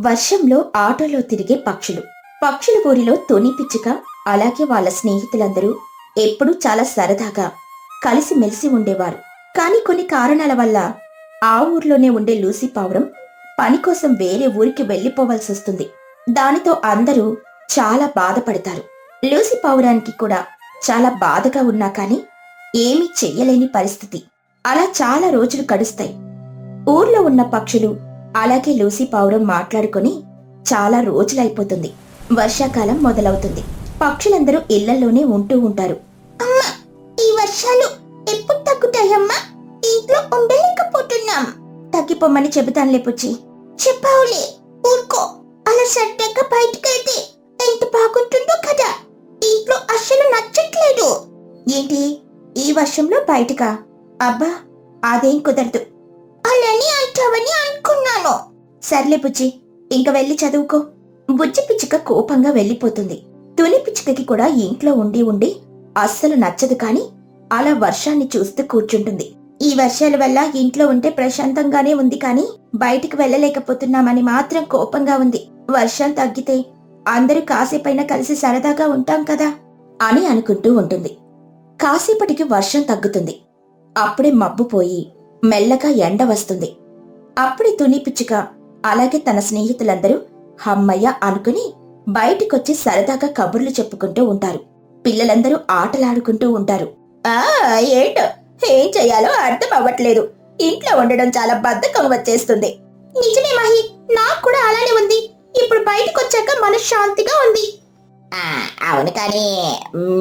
వర్షంలో ఆటోలో తిరిగే పక్షులు. పక్షుల ఊరిలో తుని పిచ్చుక, అలాగే వాళ్ళ స్నేహితులందరూ ఎప్పుడూ చాలా సరదాగా కలిసిమెలిసి ఉండేవారు. కాని కొన్ని కారణాల వల్ల ఆ ఊర్లోనే ఉండే లూసీ పావురం పని కోసం వేరే ఊరికి వెళ్లిపోవాల్సొస్తుంది. దానితో అందరూ చాలా బాధపడతారు. లూసీ పావురానికి కూడా చాలా బాధగా ఉన్నా కాని ఏమీ చెయ్యలేని పరిస్థితి. అలా చాలా రోజులు గడుస్తాయి. ఊర్లో ఉన్న పక్షులు అలాగే లూసీ పావురం మాట్లాడుకుని చాలా రోజులైపోతుంది. వర్షాకాలం మొదలవుతుంది. పక్షులందరూ ఇళ్లలోనే ఉంటూ ఉంటారు. అమ్మా, ఈ వర్షాలు ఎప్పుడు తగ్గుతాయమ్మా? ఇంట్లో ఉండలేకపోతున్నాం. తగ్గిపోమ్మని చెబుతానులే పుచ్చి. చెప్పావులే, ఊరుకో. అలా సరదాగా బయటకెళ్తే ఎంత బాగుంటుందో కదా. ఇంట్లో అస్సలు నచ్చట్లేదు. ఏంటి ఈ వర్షంలో బయటకా? అబ్బా, అదేం కుదరదు. అలాని అంటావని అనుకున్నాను. సర్లే పుచ్చి, ఇంక వెళ్ళి చదువుకో. బుజ్జి పిచ్చుక కోపంగా వెళ్ళిపోతుంది. తుని పిచ్చుకకి కూడా ఇంట్లో ఉండి ఉండి అస్సలు నచ్చదు కాని అలా వర్షాన్ని చూస్తూ కూర్చుంటుంది. ఈ వర్షాల వల్ల ఇంట్లో ఉంటే ప్రశాంతంగానే ఉంది కాని బయటికి వెళ్ళలేకపోతున్నామని మాత్రం కోపంగా ఉంది. వర్షం తగ్గితే అందరూ కాసేపైనా కలిసి సరదాగా ఉంటాం కదా అని అనుకుంటూ ఉంటుంది. కాసేపటికి వర్షం తగ్గుతుంది. అప్పుడే మబ్బు పోయి మెల్లగా ఎండ వస్తుంది. అప్పుడే తుని పిచ్చుక అలాగే తన స్నేహితులందరూ హమ్మయ్య అనుకుని బయటికొచ్చి సరదాగా కబుర్లు చెప్పుకుంటూ ఉంటారు. పిల్లలందరూ ఆటలాడుకుంటూ ఉంటారు. ఏంటో ఏం చెయ్యాలో అర్థం అవ్వట్లేదు. ఇంట్లో ఉండడం చాలా బద్ధకం వచ్చేస్తుంది. నిజమే మహి, నాకు కూడా అలానే ఉంది. ఇప్పుడు బయటకొచ్చాక మనశ్శాంతిగా ఉంది. అవును, కానీ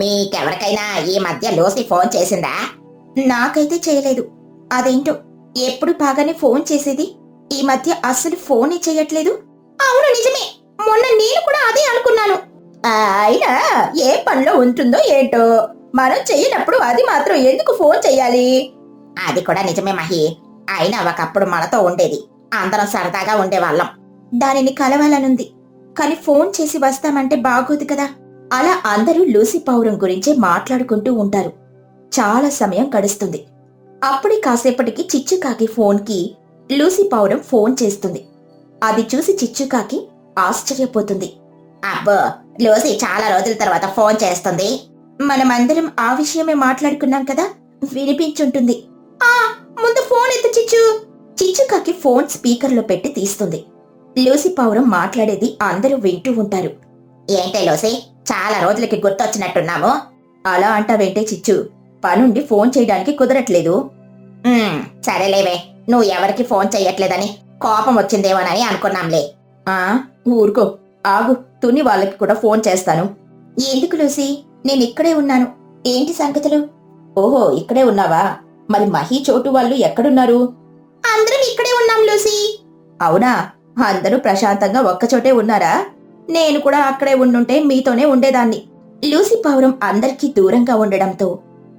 మీకెవరికైనా ఈ మధ్య లూసీ ఫోన్ చేసిందా? నాకైతే చేయలేదు. అదేంటో ఎప్పుడు బాగానే ఫోన్ చేసేది, ఈ మధ్య అస్సలు ఫోనే చేయట్లేదు. అవును, నిజమే. మొన్న నేను కూడా అదే అనుకున్నాను. అయినా ఏ పనిలో ఉంటుందో ఏంటో, మనం చెయ్యనప్పుడు అది మాత్రం ఎందుకు ఫోన్ చెయ్యాలి? అది కూడా నిజమే మహి. అయినా ఒకప్పుడు మనతో ఉండేది, అందరం సరదాగా ఉండేవాళ్ళం. దానిని కలవాలనుంది, కాని ఫోన్ చేసి వస్తామంటే బాగోదు కదా. అలా అందరూ లూసీ పావురం గురించే మాట్లాడుకుంటూ ఉంటారు. చాలా సమయం గడుస్తుంది. అప్పుడే కాసేపటికి చిచ్చుకాకి ఫోన్కి లూసీ పావురం ఫోన్ చేస్తుంది. అది చూసి చిచ్చుకాకి ఆశ్చర్యపోతుంది. అబ్బో, లూసీ చాలా రోజుల తర్వాత ఫోన్ చేస్తుంది. మనమందరం ఆ విషయమే మాట్లాడుకున్నాం కదా, వినిపించుంటుంది. ముందు ఫోన్ ఎత్తు చిచ్చు. చిచ్చుకాకి ఫోన్ స్పీకర్లో పెట్టి తీస్తుంది. లూసీ పావురం మాట్లాడేది అందరూ వింటూ ఉంటారు. ఏంటే లూసీ, చాలా రోజులకి గుర్తొచ్చినట్టున్నాము. అలా అంటావేంటే చిచ్చు, పనుండి ఫోన్ చేయడానికి కుదరట్లేదు. సరేలేవే, నువ్వు ఎవరికి ఫోన్ చెయ్యట్లేదని కోపం వచ్చిందేమోనని అనుకున్నాంలే. ఊరుకో, ఆగు, తుని వాళ్ళకి కూడా ఫోన్ చేస్తాను. ఎందుకు లూసీ, నేనిక్కడే ఉన్నాను. ఏంటి సంగతులు? ఓహో, ఇక్కడే ఉన్నావా? మరి మహి చోటు వాళ్ళు ఎక్కడున్నారు? అందరం ఇక్కడే ఉన్నాం లూసీ. అవునా? అందరూ ప్రశాంతంగా ఒక్కచోటే ఉన్నారా? నేను కూడా అక్కడే ఉండుంటే మీతోనే ఉండేదాన్ని. లూసీ పావురం అందరికీ దూరంగా ఉండడంతో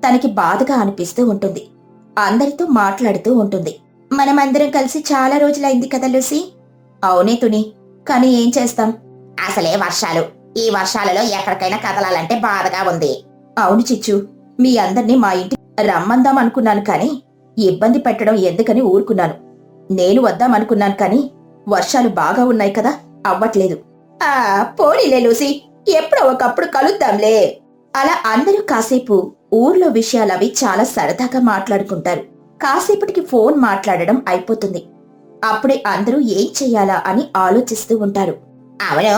తనకి బాధగా అనిపిస్తూ ఉంటుంది. అందరితో మాట్లాడుతూ ఉంటుంది. మనమందరం కలిసి చాలా రోజులైంది కదా లూసీ. అవునే తుని, కాని ఏం చేస్తాం, అసలే వర్షాలు. ఈ వర్షాలలో ఎక్కడికైనా కదలాలంటే బాధగా ఉంది. అవును చిచ్చు, మీ అందర్నీ మా ఇంటికి రమ్మందాం అనుకున్నాను కాని ఇబ్బంది పెట్టడం ఎందుకని ఊరుకున్నాను. నేను వద్దామనుకున్నాను కాని వర్షాలు బాగా ఉన్నాయి కదా, అవ్వట్లేదు. పోనీలే లూసీ, ఎప్పుడో ఒకప్పుడు కలుద్దాంలే. అలా అందరూ కాసేపు ఊర్లో విషయాలవి చాలా సరదాగా మాట్లాడుకుంటారు. కాసేపటికి ఫోన్ మాట్లాడడం అయిపోతుంది. అప్పుడే అందరూ ఏం చెయ్యాలా అని ఆలోచిస్తూ ఉంటారు. అవును,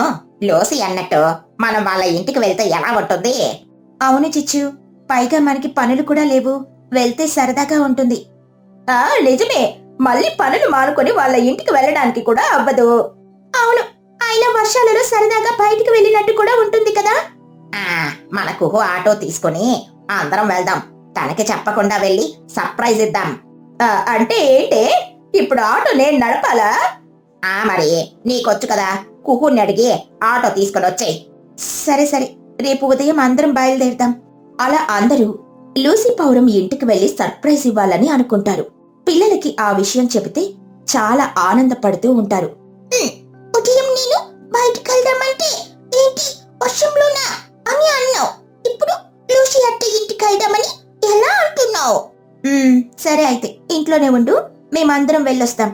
లూసీ అన్నట్టు మనం వాళ్ళ ఇంటికి వెళ్తే ఎలా ఉంటుంది? అవును చిచ్చు, పైగా మనకి పనులు కూడా లేవు, వెళ్తే సరదాగా ఉంటుంది. నిజమే, మళ్ళీ పనులు మానుకొని వాళ్ళ ఇంటికి వెళ్ళడానికి కూడా అవ్వదు. అవును, అయినా వర్షాలలో సరదాగా బయటికి వెళ్ళినట్టు కూడా ఉంటుంది కదా. మన కుహు ఆటో తీసుకుని అందరం వెళ్దాం. తనకి చెప్పకుండా వెళ్ళి సర్ప్రైజ్ ఇద్దాం. అంటే ఏంటే, ఇప్పుడు ఆటో నేను నడపాలా? మరి నీకొచ్చు కదా, కుహుని అడిగి ఆటో తీసుకుని వచ్చేయ్. సరే సరే, రేపు ఉదయం అందరం బయలుదేరుదాం. అలా అందరూ లూసీ పావురం ఇంటికి వెళ్లి సర్ప్రైజ్ ఇవ్వాలని అనుకుంటారు. పిల్లలకి ఆ విషయం చెబితే చాలా ఆనందపడుతూ ఉంటారు. ఉదయం నేను బయటికి వెళ్దామంటే ఏంటి వర్షంలోనా అని అన్నావు. ఇప్పుడు లూసీ అత్త ఇంటికి వెళ్దామని ఎలా అంటున్నావు? సరే అయితే ఇంట్లోనే ఉండు, మేమందరం వెళ్ళొస్తాం.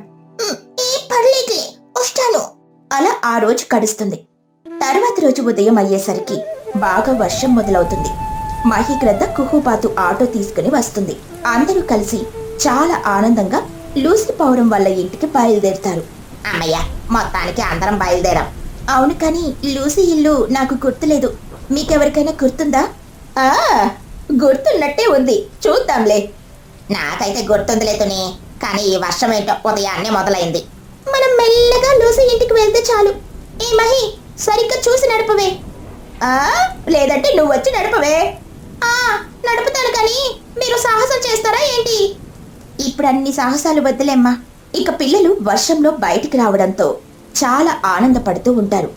పర్లేదులే, వస్తాను. అలా ఆ రోజు గడుస్తుంది. తర్వాత రోజు ఉదయం అయ్యేసరికి బాగా వర్షం మొదలవుతుంది. మహిగ్రద్ద కుహుబాతు ఆటో తీసుకుని వస్తుంది. అందరూ కలిసి చాలా ఆనందంగా లూసీ పౌరం వాళ్ళ ఇంటికి బయలుదేరుతారు. అమ్మయ్య, మొత్తానికి అందరం బయలుదేరాం. అవును, కానీ లూసీ ఇల్లు నాకు గుర్తులేదు. మీకెవరికైనా గుర్తుందా? ఆ గుర్తున్నట్టే ఉంది, చూద్దాంలే. నాకైతే గుర్తుందిలే తుని, కానీ ఈ వర్షం ఏంటో ఉదయాన్నే మొదలైంది. మనం మెల్లగా లూసీ ఇంటికి వెళ్తే చాలు. ఏ మహి, సరిగ్గా చూసి నడపవే. ఆ లేదంటే నువ్వు వచ్చి నడపవే. ఆ నడుపుతాను, కానీ మీరు సాహసం చేస్తారా ఏంటి? ఇప్పుడు అన్ని సాహసాలు వద్దులేమ్మా. ఇక పిల్లలు వర్షంలో బయటికి రావడంతో చాలా ఆనందపడుతూ ఉంటారు.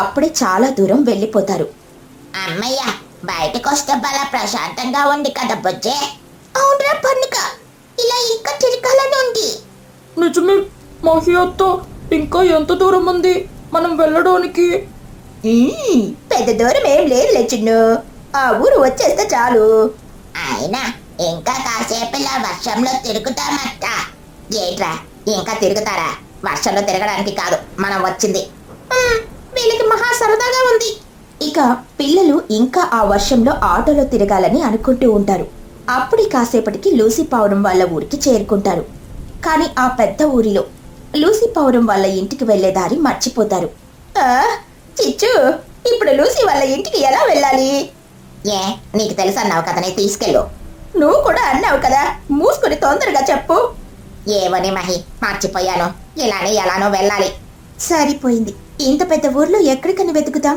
అప్పుడే చాలా దూరం వెళ్ళిపోతారు. అమ్మయ్య, బయటకొస్తే బలా ప్రశాంతంగా ఉంది కదా బుజ్జే. అవునరా పన్నుక, ఇలా ఇంకా తిరగాలని ఉంది. నిజమే మహి అత్త, ఇంకా ఎంత దూరం ఉంది మనం వెళ్ళడానికి? పెద్ద దూరం ఏం లేదులే చిన్ను, ఆ ఊరు వచ్చేస్తే చాలు. అయినా ఇంకా కాసేపు ఇలా వర్షంలో తిరుగుతామట. ఏంట్రా, ఇంకా తిరుగుతారా? వర్షంలో తిరగడానికి కాదు మనం వచ్చింది. వీళ్ళకి మహా సరదాగా ఉంది. ఇక పిల్లలు ఇంకా ఆ వర్షంలో ఆటోలో తిరగాలని అనుకుంటూ ఉంటారు. అప్పుడే కాసేపటికి లూసీ పౌరం వాళ్ళ ఊరికి చేరుకుంటారు. కానీ ఆ పెద్ద ఊరిలో లూసీ పౌరం వాళ్ళ ఇంటికి వెళ్లే దారి మర్చిపోతారు. చిచ్చు, ఇప్పుడు లూసీ వాళ్ళ ఇంటికి ఎలా వెళ్ళాలి? ఏ నీకు తెలుసన్నావు కదా, నీ తీసుకెళ్ళు. నువ్వు కూడా అన్నావు కదా, మూసుకుని తొందరగా చెప్పు. ఏమని మహి, మర్చిపోయాను. ఇలానే ఎలానో వెళ్ళాలి. సరిపోయింది. ఇంత పెద్ద ఊర్లో ఎక్కడికని వెతుకుతాం?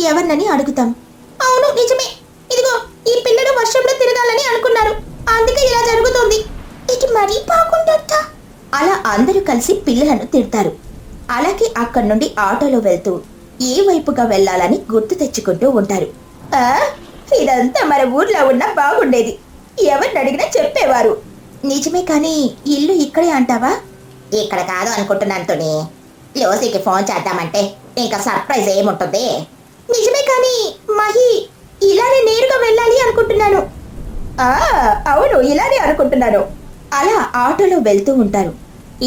ఎవరినని అడుగుతాం? అవును నిజమే. ఇదిగో, ఈ పిల్లలు వర్షంలో తిరగాలని అనుకున్నారు, అందుకే ఇలా జరుగుతుంది. ఇది మరీ బాగుండట. అలా అందరూ కలిసి పిల్లలను తిడతారు. అలాగే అక్కడి నుండి ఆటోలో వెళ్తూ ఏ వైపుగా వెళ్లాలని గుర్తు తెచ్చుకుంటూ ఉంటారు. ఇదంతా మన ఊర్లో ఉన్నా బాగుండేది, ఎవరిని అడిగినా చెప్పేవారు. నిజమే, కానీ ఇల్లు ఇక్కడే అంటావా? ఇక్కడ కాదు అనుకుంటున్నాను తుని. లూసీకి ఫోన్ చేద్దామంటే ఇంకా సర్ప్రైజ్ ఏముంటుంది? నిజమే, కానీ మహి, ఇలానే నేరుగా వెళ్ళాలి అనుకుంటున్నాను. అవును, ఇలానే అనుకుంటున్నాను. అలా ఆటోలో వెళ్తూ ఉంటారు.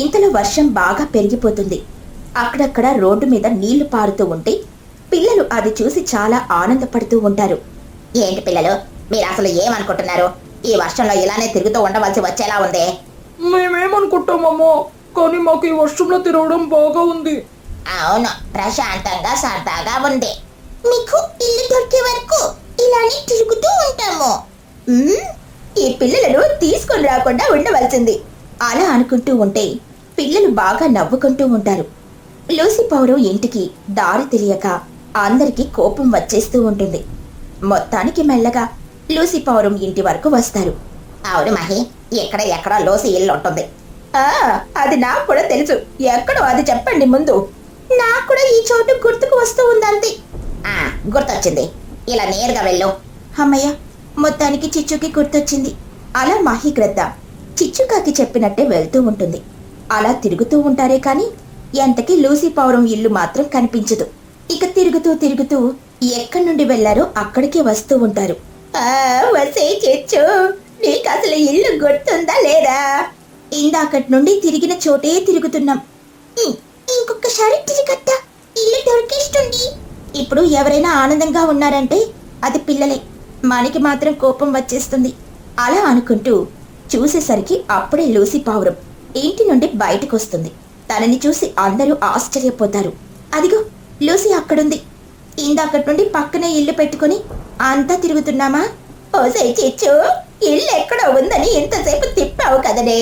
ఇంతలో వర్షం బాగా పెరిగిపోతుంది. అక్కడక్కడ రోడ్డు మీద నీళ్లు పారుతూ ఉంటే పిల్లలు అది చూసి చాలా ఆనందపడుతూ ఉంటారు. ఏంటి పిల్లలు, మీరు అసలు ఏమనుకుంటున్నారు? ఈ వర్షంలో ఇలానే తిరుగుతూ ఉండవలసి వచ్చేలా ఉంది. మేమేమనుకుంటామమ్మో, కానీ మాకు ఈ వర్షంలో తిరగడం బాగా ఉంది. అవును, ప్రశాంతంగా సరదాగా ఉంది. మీకు ఇల్లు దొరికే వరకు ఇలానే తిరుగుతూ ఉంటాము. ఈ పిల్లలను తీసుకొని రాకుండా ఉండవలసింది. అలా అనుకుంటూ ఉంటే పిల్లలు బాగా నవ్వుకుంటూ ఉంటారు. లూసీ పౌరం ఇంటికి దారి తెలియక అందరికీ కోపం వచ్చేస్తూ ఉంటుంది. మొత్తానికి మెల్లగా లూసీ పౌరం ఇంటి వరకు వస్తారు. అవును మహి, ఎక్కడో లూసీ ఇల్లు ఉంటుంది. అది నాకు కూడా తెలుసు. ఎక్కడో అది చెప్పండి ముందు. నాకు కూడా ఈ చోటు గుర్తుకు వస్తూ ఉందంతే. గుర్తొచ్చింది, ఇలా నేరుగా వెళ్ళు. అమ్మయ్య, మొత్తానికి చిచ్చుకి గుర్తొచ్చింది. అలా మహిగ్రద్ద చిచ్చుకాకి చెప్పినట్టే వెళ్తూ ఉంటుంది. అలా తిరుగుతూ ఉంటారే కాని ఎంతకీ లూసీ పౌరం ఇల్లు మాత్రం కనిపించదు. ఇక తిరుగుతూ తిరుగుతూ ఎక్కడి నుండి వెళ్లారో అక్కడికే వస్తూ ఉంటారు. వసే చిచ్చు, నీకు అసలు ఇల్లు గుర్తుందా లేదా? ఇందాకటి నుండి తిరిగిన చోటే తిరుగుతున్నాం. ఇంకొకసారి తిరిగట్ట ఇల్లు దొరికేస్తుంది. ఇప్పుడు ఎవరైనా ఆనందంగా ఉన్నారంటే అది పిల్లలే, మనకి మాత్రం కోపం వచ్చేస్తుంది. అలా అనుకుంటూ చూసేసరికి అప్పుడే లూసీ పావురం ఇంటి నుండి బయటకొస్తుంది. తనని చూసి అందరూ ఆశ్చర్యపోతారు. అదిగో లూసీ అక్కడుంది. ఇందాకటి నుండి పక్కనే ఇల్లు పెట్టుకుని అంతా తిరుగుతున్నామా? ఓసే చిచ్చు, ఇల్లు ఎక్కడో ఉందని ఇంతసేపు తిప్పావు కదనే.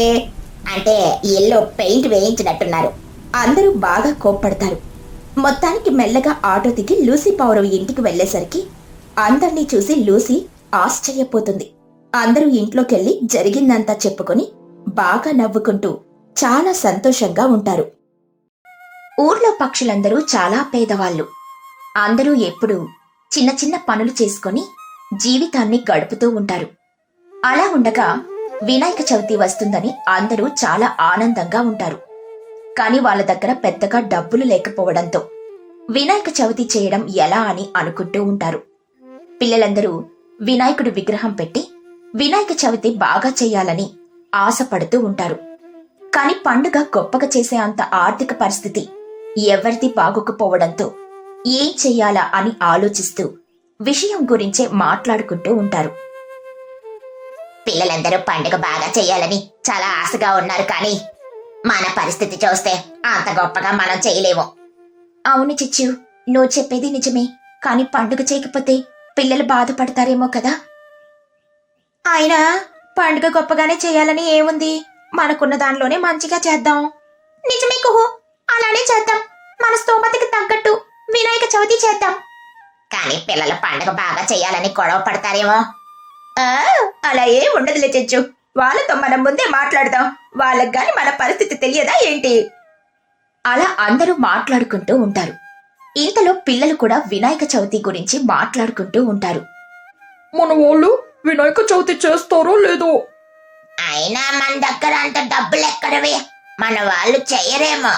అంటే ఇల్లు పెయింట్ వేయించినట్టున్నారు. అందరూ బాగా కోప్పడతారు. మొత్తానికి మెల్లగా ఆటో దిగి లూసీ పౌరం ఇంటికి వెళ్లేసరికి అందర్నీ చూసి లూసీ ఆశ్చర్యపోతుంది. అందరూ ఇంట్లోకెళ్లి జరిగిందంతా చెప్పుకొని బాగా నవ్వుకుంటూ చాలా సంతోషంగా ఉంటారు. ఊర్లో పక్షులందరూ చాలా పేదవాళ్ళు. అందరూ ఎప్పుడూ చిన్న చిన్న పనులు చేసుకొని జీవితాన్ని గడుపుతూ ఉంటారు. అలా ఉండగా వినాయక చవితి వస్తుందని అందరూ చాలా ఆనందంగా ఉంటారు. కాని వాళ్ళ దగ్గర పెద్దగా డబ్బులు లేకపోవడంతో వినాయక చవితి చేయడం ఎలా అని అనుకుంటూ ఉంటారు. పిల్లలందరూ వినాయకుడి విగ్రహం పెట్టి వినాయక చవితి బాగా చేయాలని ఆశపడుతూ ఉంటారు. కాని పండుగ గొప్పగా చేసే అంత ఆర్థిక పరిస్థితి ఎవరిది బాగోకపోవడంతో ఏం చెయ్యాలా అని ఆలోచిస్తూ విషయం గురించే మాట్లాడుకుంటూ ఉంటారు. పిల్లలందరూ పండుగ బాగా చేయాలని చాలా ఆశగా ఉన్నారు, కానీ మన పరిస్థితి చూస్తే అంత గొప్పగా మనం చేయలేము. అవును చిచ్చు, నువ్వు చెప్పేది నిజమే. కాని పండుగ చేయకపోతే పిల్లలు బాధపడతారేమో కదా. అయినా పండుగ గొప్పగానే చేయాలని ఏముంది, మనకున్న దానిలోనే మంచిగా చేద్దాం. నిజమే కుహు, అలానే చేద్దాం. మన స్తోమతకి తగ్గట్టు వినాయక చవితి చేద్దాం. కానీ పిల్లలు పండుగ బాగా చేయాలని గొడవ పడతారేమో. అలా ఏం ఉండదులే చెచ్చు, వాళ్ళతో మనం ముందే మాట్లాడదాం. వాళ్ళకి గాని మన పరిస్థితి తెలియదా ఏంటి? అలా అందరూ మాట్లాడుకుంటూ ఉంటారు. ఇంతలో పిల్లలు కూడా వినాయక చవితి గురించి మాట్లాడుకుంటూ ఉంటారు. మన వాళ్ళు వినాయక చవితి చేస్తారో లేదో. అయినా మన దగ్గర అంత డబ్బులు ఎక్కడవే, మన వాళ్ళు చెయ్యరేమో.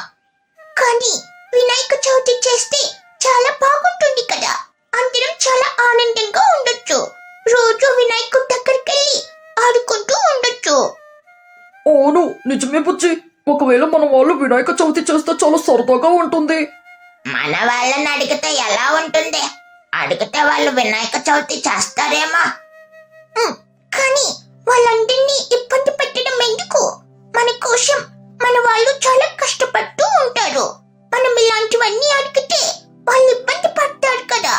కానీ వినాయక చవితి చేస్తే చాలా బాగుంటుంది కదా, అందరం చాలా ఆనందంగా ఉండొచ్చు. రోజు వినాయకుడి దగ్గరికి వెళ్ళి ఆడుకుంటూ ఉండొచ్చు. అవును నిజమే బుజ్జి, ఒకవేళ మన వాళ్ళు వినాయక చవితి చేస్తే చాలా సరదాగా ఉంటుంది. మన వాళ్ళని అడిగితే ఎలా ఉంటుంది? అడిగితే వాళ్ళు వినాయక చవితి చేస్తారేమో. కానీ వాళ్ళందరినీ ఇబ్బంది పెట్టడం ఎందుకు? మన కోసం మన వాళ్ళు చాలా కష్టపడుతూ ఉంటారు. మనం ఇలాంటివన్నీ అడిగితే వాళ్ళు ఇబ్బంది పడతారు కదా.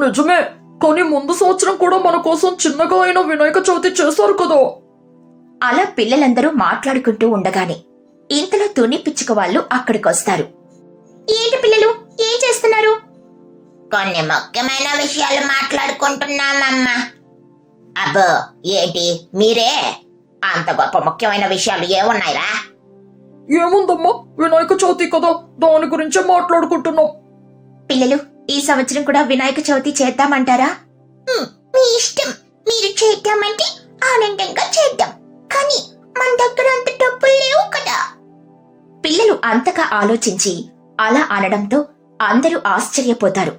నిజమే, కానీ ముందు సంవత్సరం కూడా మన కోసం చిన్నగా అయిన వినాయక చవితి చేశారు కదా. అలా పిల్లలందరూ మాట్లాడుకుంటూ ఉండగానే ఇంతలో తుని పిచ్చుక వాళ్ళు అక్కడికొస్తారు. ఏంటి పిల్లలు, ఏం చేస్తున్నారు? కొన్ని ముఖ్యమైన విషయాలు మాట్లాడుకుంటున్నామమ్మా. అబ్బో, ఏంటి మీరే? అంత గొప్ప ముఖ్యమైన విషయాలు ఏమున్నాయిరా? ఏముందమ్మా, వినాయక చవితి కదా, దాని గురించే మాట్లాడుకుంటున్నాం. పిల్లలు, ఈ సంవత్సరం కూడా వినాయక చవితి చేద్దామంటారా? మీ ఇష్టం, మీరు చేద్దామంటే ఆనందంగా చేద్దాం. కానీ మన దగ్గర అంత డబ్బులు లేవు కదా. పిల్లలు అంతగా ఆలోచించి అలా అనడంతో అందరూ ఆశ్చర్యపోతారు.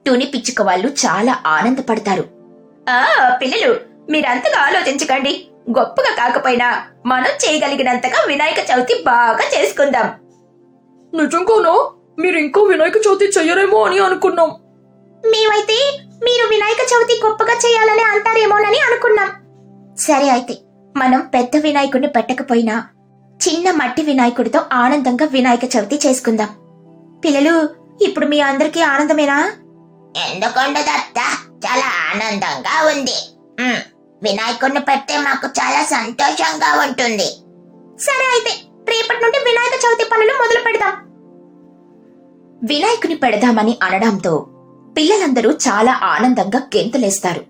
తుని పిచ్చుక వాళ్ళు చాలా ఆనందపడతారు. పిల్లలు, మీరంతగా ఆలోచించకండి. గొప్పగా కాకపోయినా మనం చేయగలిగినంతగా వినాయక చవితి బాగా చేసుకుందాం. నిజంగానా? మీరు ఇంకా వినాయక చవితి చెయ్యరేమో అని అనుకున్నాం. మేమైతే మీరు వినాయక చవితి గొప్పగా చేయాలని అంటారేమోనని అనుకున్నాం. సరే అయితే మనం పెద్ద వినాయకుడిని పెట్టకపోయినా చిన్న మట్టి వినాయకుడితో ఆనందంగా వినాయక చవితి చేసుకుందాం. పిల్లలు, ఇప్పుడు మీ అందరికీ ఆనందమేనా? ఎందుకుండదత్తా, చాలా ఆనందంగా ఉంది. వినాయకుడిని పెడితే మాకు చాలా సంతోషంగా ఉంటుంది. సరే అయితే రేపటి నుండి వినాయక చవితి పనులు మొదలు పెడదాం. వినాయకుని పెడదామని అనడంతో పిల్లలందరూ చాలా ఆనందంగా గెంతులేస్తారు.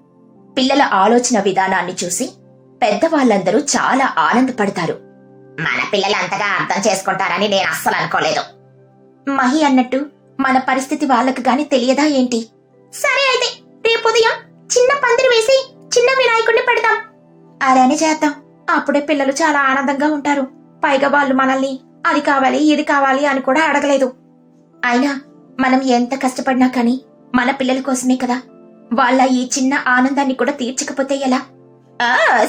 పిల్లల ఆలోచన విధానాన్ని చూసి పెద్దవాళ్ళందరూ చాలా ఆనందపడతారు. మన పిల్లలు అంతగా అర్థం చేసుకుంటారని నేను అస్సలు అనుకోలేదు. మహి అన్నట్టు మన పరిస్థితి వాళ్ళకు గాని తెలియదా ఏంటి? సరే అయితే రేపు ఉదయం చిన్న పందిరి వేసి చిన్న వినాయకుడిని పెడదాం. అలానే చేద్దాం. అప్పుడే పిల్లలు చాలా ఆనందంగా ఉంటారు. పైగా వాళ్ళు మనల్ని అది కావాలి ఇది కావాలి అని కూడా అడగలేదు. అయినా మనం ఎంత కష్టపడినా కానీ మన పిల్లల కోసమే కదా. వాళ్ళ ఈ చిన్న ఆనందాన్ని కూడా తీర్చకపోతే ఎలా?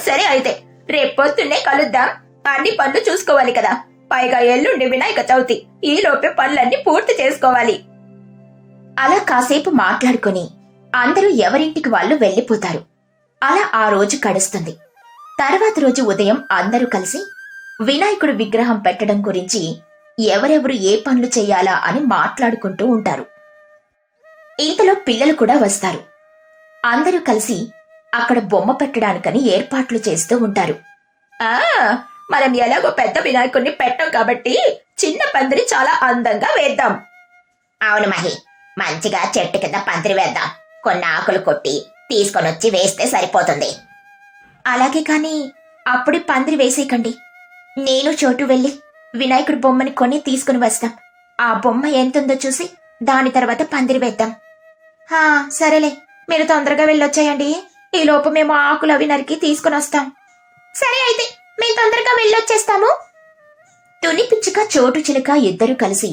సరే అయితే రేపు పొద్దున్నే కలుద్దాం. అన్ని పనులు చూసుకోవాలి కదా. పైగా ఎల్లుండి వినాయక చవితి, ఈ లోపే పనులన్నీ పూర్తి చేసుకోవాలి. అలా కాసేపు మాట్లాడుకొని అందరూ ఎవరింటికి వాళ్ళు వెళ్లిపోతారు. అలా ఆ రోజు గడుస్తుంది. తర్వాత రోజు ఉదయం అందరూ కలిసి వినాయకుడి విగ్రహం పెట్టడం గురించి ఎవరెవరు ఏ పనులు చెయ్యాలా అని మాట్లాడుకుంటూ ఉంటారు. ఇంతలో పిల్లలు కూడా వస్తారు. అందరూ కలిసి అక్కడ బొమ్మ పెట్టడానికని ఏర్పాట్లు చేస్తూ ఉంటారు. మనం ఎలాగో పెద్ద వినాయకుడిని పెట్టాం కాబట్టి చిన్న పందిరి చాలా అందంగా వేద్దాం. అవును మహి, మంచిగా చెట్టు కింద పందిరి వేద్దాం. కొన్ని ఆకులు కొట్టి తీసుకొని వచ్చి వేస్తే సరిపోతుంది. అలాగే కాని అప్పుడే పందిరి వేసేయకండి. నేను చోటు వెళ్లి వినాయకుడి బొమ్మని కొని తీసుకుని వస్తాం. ఆ బొమ్మ ఎంతుందో చూసి దాని తర్వాత పందిరి వేద్దాం. సరేలే, మీరు తొందరగా వెళ్ళొచ్చేయండి. ఈ లోపు మేము ఆకులు అవి నరికి తీసుకుని వస్తాం. సరే అయితే మేము తొందరగా వెళ్ళొచ్చేస్తాము. తుని పిచ్చుక చోటు చిలుక ఇద్దరూ కలిసి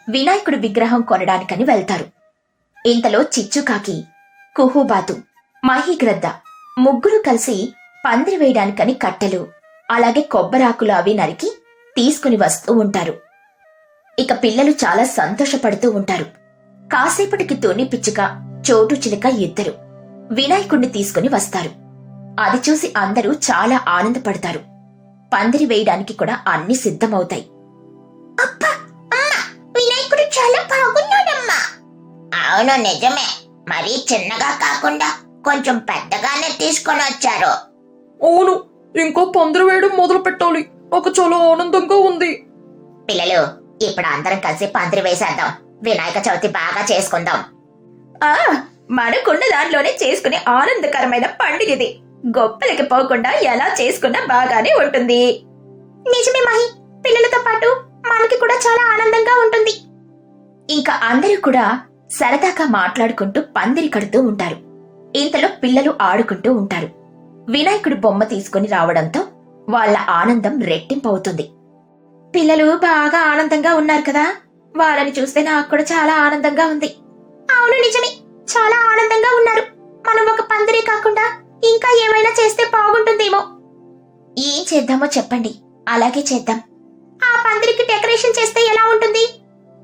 వినాయకుడి విగ్రహం కొనడానికని వెళ్తారు. ఇంతలో చిచ్చుకాకి, కుహుబాతు, మహిగ్రద్ద ముగ్గురు కలిసి పందిరి వేయడానికని కట్టెలు అలాగే కొబ్బరాకులు అవి నరికి తీసుకుని వస్తూ ఉంటారు. ఇక పిల్లలు చాలా సంతోషపడుతూ ఉంటారు. కాసేపటికి తుని పిచ్చుక, చోటు చిలుక ఇద్దరు వినాయకుణ్ణి తీసుకుని వస్తారు. అది చూసి అందరూ చాలా ఆనందపడతారు. పందిరి వేయడానికి కూడా అన్ని సిద్ధమవుతాయి. అబ్బా అమ్మా, వినాయకుడు చాలా బాగున్నాడమ్మా. అవును నిజమే, మరీ చిన్నగా కాకుండా కొంచెం పెద్దగానే తీసుకొని వచ్చారు. అవును, ఇంకో పందిరి వేయడం మొదలు పెట్టాలి. నాకు చాలా ఆనందంగా ఉంది. పిల్లలు, ఇప్పుడు అందరం కలిసి పందిరి వేసేద్దాం. వినాయక చవితి బాగా చేసుకుందాం. మనకున్న దాంట్లోనే చేసుకునే ఆనందకరమైన పండుగ ఇది. గొప్పలకి పోకుండా ఎలా చేసుకున్నా బాగానే ఉంటుంది. నిజమే మహి, పిల్లలతో పాటు మనకి కూడా చాలా ఆనందంగా ఉంటుంది. ఇంకా అందరూ కూడా సరదాగా మాట్లాడుకుంటూ పందిరి కడుతూ ఉంటారు. ఇంతలో పిల్లలు ఆడుకుంటూ ఉంటారు. వినాయకుడి బొమ్మ తీసుకుని రావడంతో వాళ్ళ ఆనందం రెట్టింపవుతుంది. పిల్లలు బాగా ఆనందంగా ఉన్నారు కదా, వాళ్ళని చూస్తే నాకు కూడా చాలా ఆనందంగా ఉంది. అవును నిజమే, చాలా ఆనందంగా ఉన్నారు. మనం ఒక పందిరే కాకుండా ఇంకా ఏమైనా చేస్తే బాగుంటుందేమో. ఏం చేద్దామో చెప్పండి, అలాగే చేద్దాం. ఆ పందిరికి డెకరేషన్ చేస్తే ఎలా ఉంటుంది?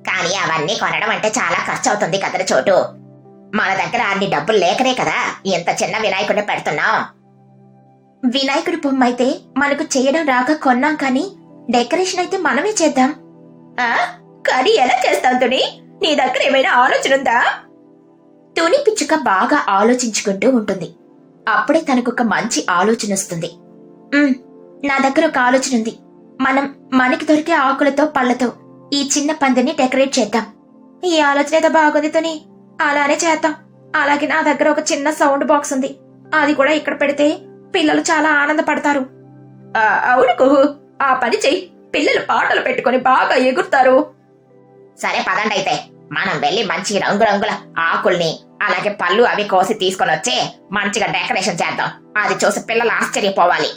కానీ అవన్నీ కొనడం అంటే చాలా ఖర్చు అవుతుంది కదరా చోటు. మన దగ్గర అన్ని డబ్బులు లేకనే కదా ఇంత చిన్న వినాయకుడిని పెడుతున్నాం. వినాయకుడి బొమ్మ అయితే మనకు చేయడం రాక కొన్నాం, కానీ డెకరేషన్ అయితే మనమే చేద్దాం. కానీ ఎలా చేస్తాం తుని? నీ దగ్గర ఏమైనా ఆలోచన ఉందా? తుని పిచ్చుక బాగా ఆలోచించుకుంటూ ఉంటుంది. అప్పుడే తనకొక మంచి ఆలోచన వస్తుంది. నా దగ్గర ఒక ఆలోచన ఉంది. మనం మనకి దొరికే ఆకులతో పళ్ళతో ఈ చిన్న పందిని డెకరేట్ చేద్దాం. ఈ ఆలోచన ఏదో బాగుంది తుని, అలానే చేద్దాం. అలాగే నా దగ్గర ఒక చిన్న సౌండ్ బాక్స్ ఉంది, అది కూడా ఇక్కడ పెడితే పిల్లలు చాలా ఆనందపడతారు. అవును కుహు, ఆ పని చెయ్యి. పిల్లలు పాటలు పెట్టుకుని బాగా ఎగురుతారు. సరే పదండి అయితే మనం వెళ్లి మంచి రంగురంగుల ఆకుల్ని అలాగే పళ్ళు అవి కోసి తీసుకొని వచ్చి మంచిగా డెకరేషన్ చేద్దాం. అది చూసి పిల్లలు ఆశ్చర్యపోవాలి.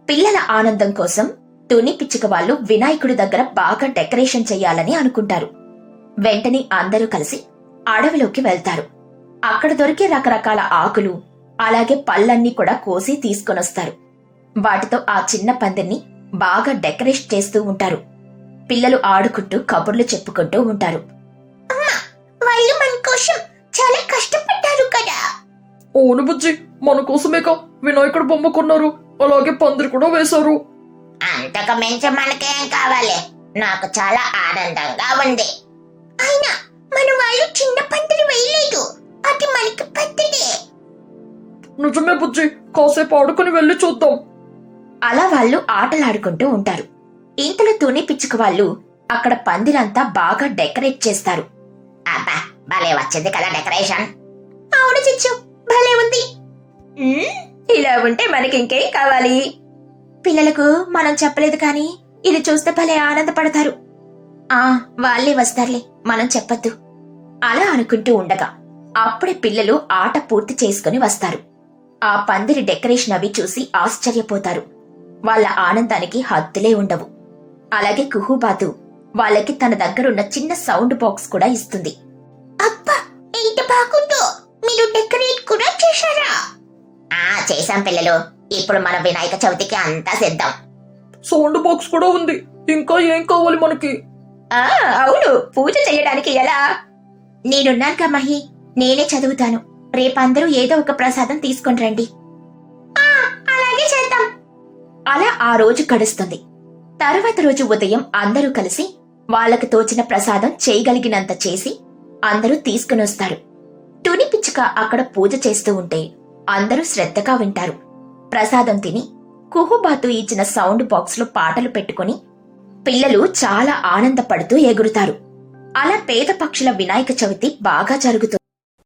పిల్లల ఆనందం కోసం తుని పిచ్చుక వాళ్ళు వినాయకుడి దగ్గర బాగా డెకరేషన్ చెయ్యాలని అనుకుంటారు. వెంటనే అందరూ కలిసి అడవిలోకి వెళ్తారు. అక్కడ దొరికే రకరకాల ఆకులు అలాగే పళ్ళన్నీ కూడా కోసి తీసుకొనొస్తారు. వాటితో ఆ చిన్న పందిర్ని బాగా డెకరేట్ చేస్తూ ఉంటారు. పిల్లలు ఆడుకుంటూ కబుర్లు చెప్పుకుంటూ ఉంటారు. వాళ్ళు మన కోసం చాలా కష్టపడ్డారు కదా. అవును బుజ్జి, మన కోసమేగా వినాయకుడు బొమ్మ కొన్నారు, అలాగే పందిరి కూడా వేశారు. అంతకు మించి మనకేం కావాలి? నాకు చాలా ఆనందంగా ఉంది. అయినా మన వాళ్ళు చిన్న పందిరి వేయలేదు, అది మనకి పెద్దదే. నిజమే బుజ్జి, కాసేపు ఆడుకుని వెళ్లి చూద్దాం. అలా వాళ్ళు ఆటలాడుకుంటూ ఉంటారు. ఇంతలో తుని పిచ్చుక వాళ్ళు అక్కడ పందిరంతా బాగా డెకరేట్ చేస్తారు. అబ్బా, భలే వచ్చింది కదా డెకరేషన్. అవును చిచ్చు, భలే ఉంది. ఇలా ఉంటే మనకి ఇంకేం కావాలి? పిల్లలకు మనం చెప్పలేదు కానీ ఇది చూస్తే భలే ఆనందపడతారు. వాళ్ళే వస్తారులే, మనం చెప్పొద్దు. అలా అనుకుంటూ ఉండగా అప్పుడే పిల్లలు ఆట పూర్తి చేసుకుని వస్తారు. ఆ పందిరి డెకరేషన్ అవి చూసి ఆశ్చర్యపోతారు. వాళ్ళ ఆనందానికి హద్దులే ఉండవు. అలాగే కుహుబాతు వాళ్ళకి తన దగ్గరున్న చిన్న సౌండ్ బాక్స్ కూడా ఇస్తుంది. అబ్బా, ఎంత బాగుందో! మీరు డెకరేట్ కూడా చేశారా? చేశాం పిల్లలు. ఇప్పుడు మన వినాయక చవితికి అంతా సిద్ధం. సౌండ్ బాక్స్ కూడా ఉంది. ఇంకా ఏం కావాలి మనకి? అవును, పూజ చేయడానికి ఎలా? నేనున్నానుగా మహి, నేనే చదువుతాను. రేపందరూ ఏదో ఒక ప్రసాదం తీసుకొని రండి. అలాగే చేద్దాం. అలా ఆ రోజు గడుస్తుంది. తరువాత రోజు ఉదయం అందరూ కలిసి వాళ్లకు తోచిన ప్రసాదం చేయగలిగినంత చేసి అందరూ తీసుకునొస్తారు. తుని పిచ్చుక అక్కడ పూజ చేస్తూ ఉంటే అందరూ శ్రద్ధగా వింటారు. ప్రసాదం తిని కుహుబాతు ఇచ్చిన సౌండ్ బాక్స్ లో పాటలు పెట్టుకుని పిల్లలు చాలా ఆనందపడుతూ ఎగురుతారు. అలా పేద పక్షుల వినాయక చవితి బాగా జరుగుతుంది.